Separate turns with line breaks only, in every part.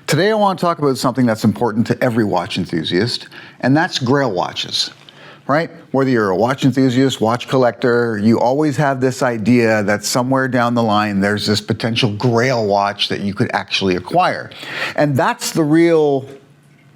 Today I want to talk about something that's important to every watch enthusiast, and that's Grail watches, right? Whether you're a watch enthusiast, watch collector, you always have this idea that somewhere down the line there's this potential Grail watch that you could actually acquire. And that's the real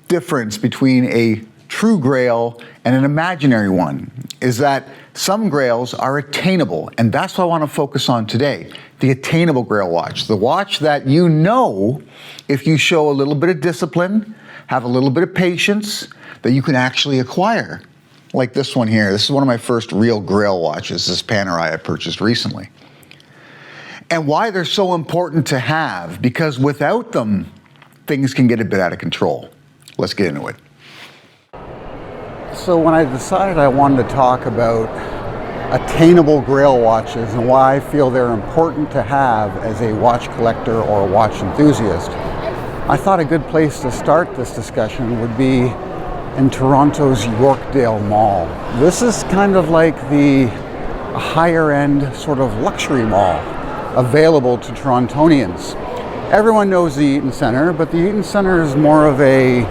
difference between a true Grail and an imaginary one, is that some Grails are attainable, and that's what I want to focus on today. The attainable Grail watch, the watch that you know, if you show a little bit of discipline, have a little bit of patience, that you can actually acquire. Like this one here. This is one of my first real Grail watches, this Panerai I purchased recently. And why they're so important to have, because without them, things can get a bit out of control. Let's get into it. So when I decided I wanted to talk about attainable Grail watches and why I feel they're important to have as a watch collector or a watch enthusiast, I thought a good place to start this discussion would be in Toronto's Yorkdale Mall. This is kind of like the higher end sort of luxury mall available to Torontonians. Everyone knows the Eaton Centre, but the Eaton Centre is more of a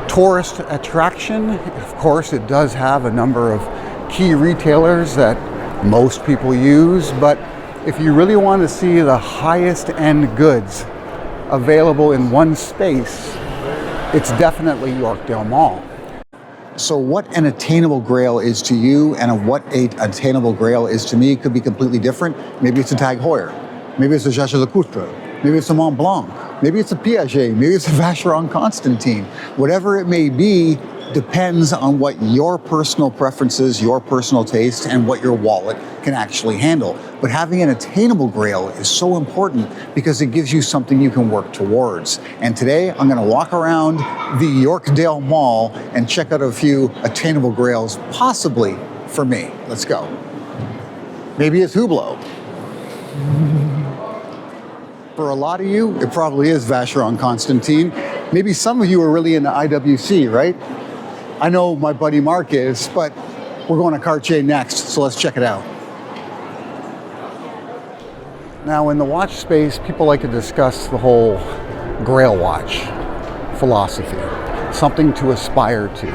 tourist attraction. Of course, it does have a number of key retailers that most people use, but if you really want to see the highest end goods available in one space, it's definitely Yorkdale Mall. So what an attainable Grail is to you and what an attainable Grail is to me could be completely different. Maybe it's a Tag Heuer, maybe it's a Jaeger-LeCoultre, maybe it's a Mont Blanc, maybe it's a Piaget, maybe it's a Vacheron Constantin. Whatever it may be depends on what your personal preferences, your personal taste, and what your wallet can actually handle. But having an attainable Grail is so important because it gives you something you can work towards. And today I'm gonna walk around the Yorkdale Mall and check out a few attainable Grails, possibly for me. Let's go. Maybe it's Hublot. For a lot of you, it probably is Vacheron Constantin. Maybe some of you are really into IWC, right? I know my buddy Mark is, but we're going to Cartier next, so let's check it out. Now, in the watch space, people like to discuss the whole Grail watch philosophy, something to aspire to.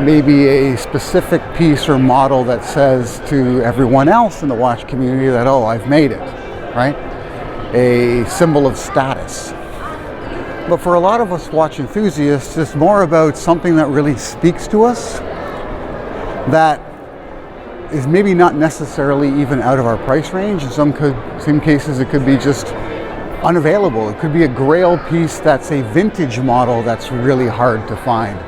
Maybe a specific piece or model that says to everyone else in the watch community that, oh, I've made it, right? A symbol of status. But for a lot of us watch enthusiasts, it's more about something that really speaks to us, that is maybe not necessarily even out of our price range. In some cases, it could be just unavailable. It could be a Grail piece that's a vintage model that's really hard to find.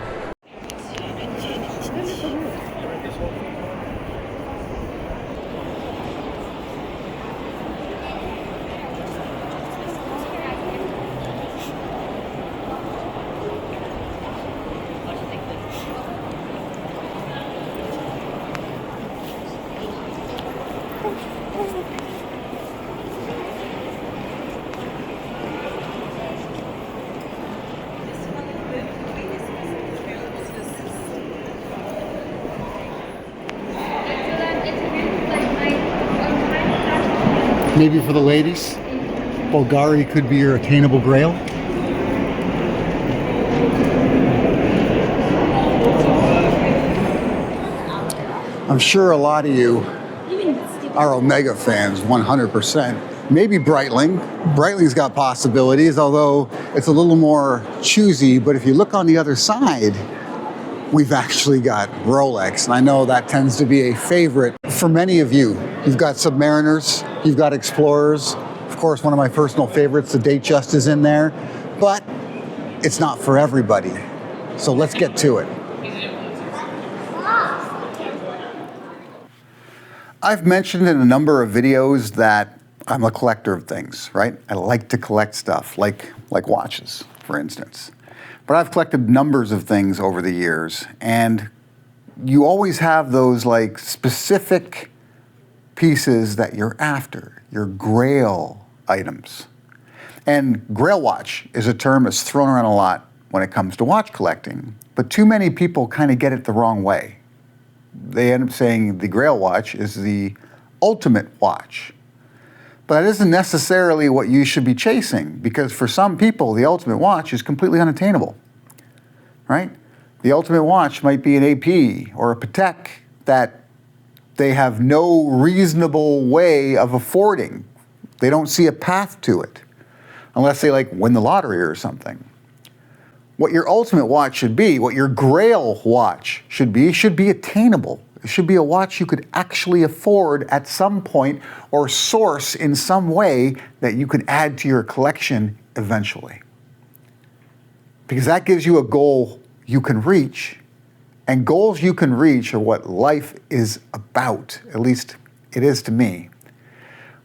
Maybe for the ladies, Bulgari could be your attainable Grail. I'm sure a lot of you are Omega fans, 100%. Maybe Breitling. Breitling's got possibilities, although it's a little more choosy. But if you look on the other side, we've actually got Rolex. And I know that tends to be a favorite for many of you. You've got Submariners, you've got Explorers. Of course, one of my personal favorites, the Datejust, is in there. But it's not for everybody. So let's get to it. I've mentioned in a number of videos that I'm a collector of things, right? I like to collect stuff, like watches, for instance. But I've collected numbers of things over the years, and you always have those like specific pieces that you're after, your Grail items. And Grail Watch is a term that's thrown around a lot when it comes to watch collecting, but too many people kind of get it the wrong way. They end up saying the Grail Watch is the ultimate watch. But that isn't necessarily what you should be chasing, because for some people, the ultimate watch is completely unattainable, right? The ultimate watch might be an AP or a Patek that they have no reasonable way of affording. They don't see a path to it, unless they like win the lottery or something. What your ultimate watch should be, what your Grail watch should be attainable. It should be a watch you could actually afford at some point or source in some way that you could add to your collection eventually. Because that gives you a goal you can reach, and goals you can reach are what life is about. At least it is to me.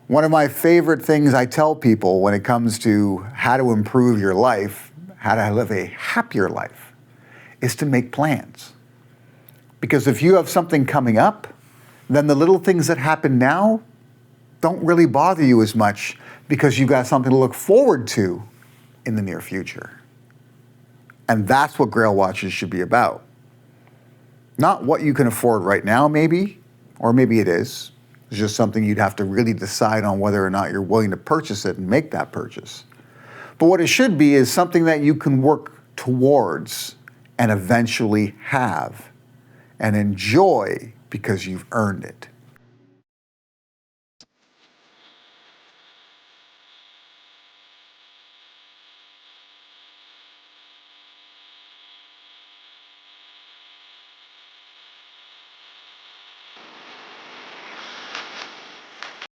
One of my favorite things I tell people when it comes to how to improve your life, how to live a happier life, is to make plans. Because if you have something coming up, then the little things that happen now don't really bother you as much, because you've got something to look forward to in the near future. And that's what Grail Watches should be about. Not what you can afford right now, maybe, or maybe it is. It's just something you'd have to really decide on whether or not you're willing to purchase it and make that purchase. But what it should be is something that you can work towards and eventually have and enjoy because you've earned it.